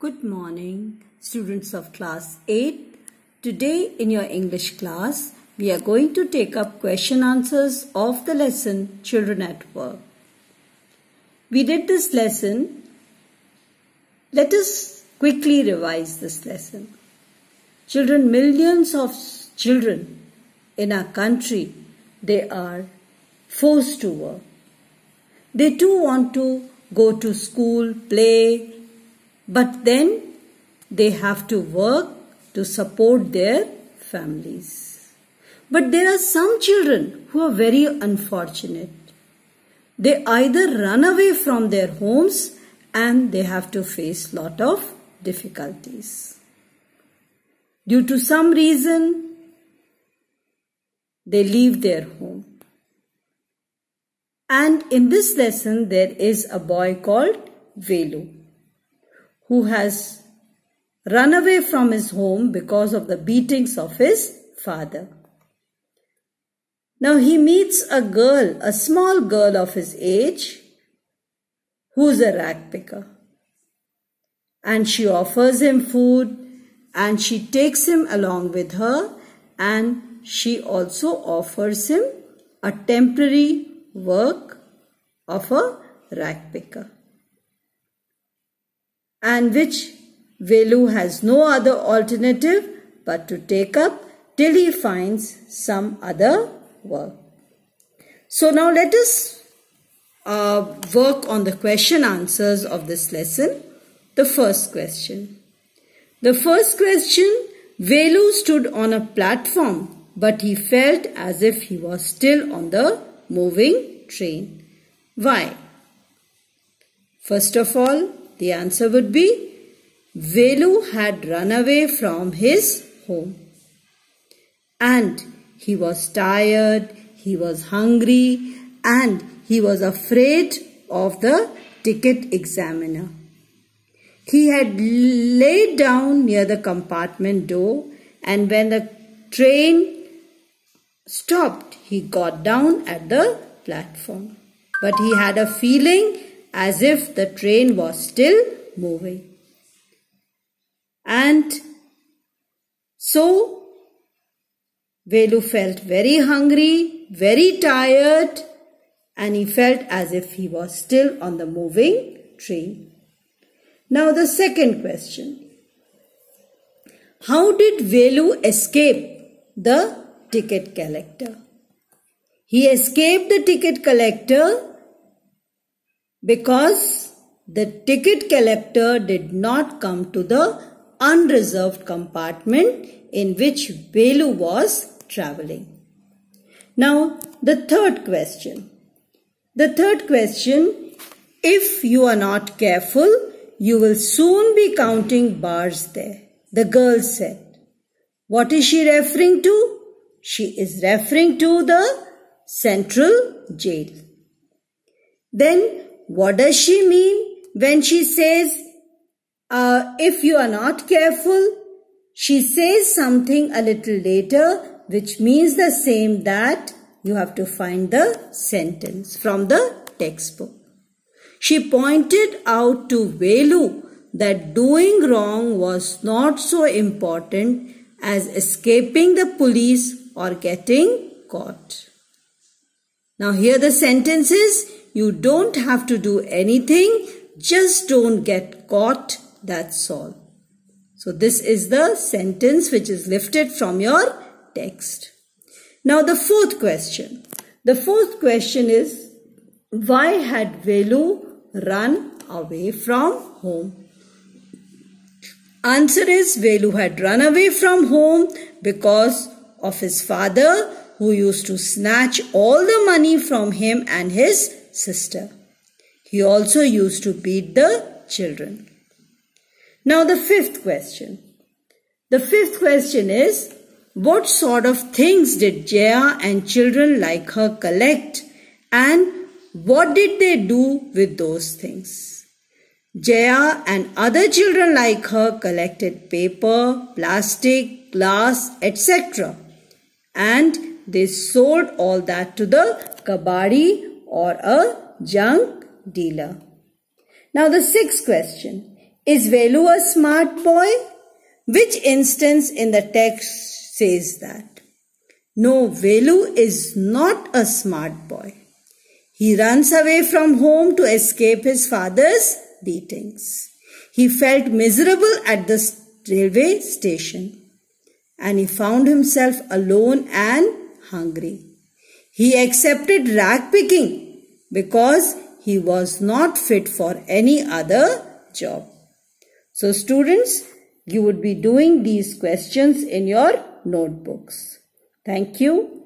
Good morning, students of class 8. Today in your English class, we are going to take up question answers of the lesson Children at Work. We did this lesson. Let us quickly revise this lesson. Children, millions of children in our country, they are forced to work. They too want to go to school, play, but then they have to work to support their families. But there are some children who are very unfortunate. They either run away from their homes and they have to face a lot of difficulties. Due to some reason, they leave their home. And in this lesson, there is a boy called Velu, who has run away from his home because of the beatings of his father. Now he meets a girl, a small girl of his age, who is a rag picker. And she offers him food and she takes him along with her, and she also offers him a temporary work of a rag picker, and which Velu has no other alternative but to take up till he finds some other work. So now let us work on the question answers of this lesson. The first question. The first question, Velu stood on a platform, but he felt as if he was still on the moving train. Why? First of all, the answer would be Velu had run away from his home. And he was tired, he was hungry, and he was afraid of the ticket examiner. He had laid down near the compartment door, and when the train stopped, he got down at the platform. But he had a feeling as if the train was still moving. And so Velu felt very hungry, very tired, and he felt as if he was still on the moving train. Now the second question. How did Velu escape the ticket collector? He escaped the ticket collector because the ticket collector did not come to the unreserved compartment in which Velu was traveling. Now, the third question. The third question, if you are not careful, you will soon be counting bars there. The girl said. What is she referring to? She is referring to the central jail. Then, what does she mean when she says, if you are not careful? She says something a little later which means the same, that you have to find the sentence from the textbook. She pointed out to Velu that doing wrong was not so important as escaping the police or getting caught. Now here the sentence is, you don't have to do anything, just don't get caught, that's all. So this is the sentence which is lifted from your text. Now the fourth question. The fourth question is, why had Velu run away from home? Answer is, Velu had run away from home because of his father, who used to snatch all the money from him and his sister. He also used to beat the children. Now the fifth question. The fifth question is, what sort of things did Jaya and children like her collect, and what did they do with those things? Jaya and other children like her collected paper, plastic, glass, etc. And they sold all that to the kabadi or a junk dealer. Now the sixth question. Is Velu a smart boy? Which instance in the text says that? No, Velu is not a smart boy. He runs away from home to escape his father's beatings. He felt miserable at the railway station and he found himself alone and hungry. He accepted rag picking because he was not fit for any other job. So students, you would be doing these questions in your notebooks. Thank you.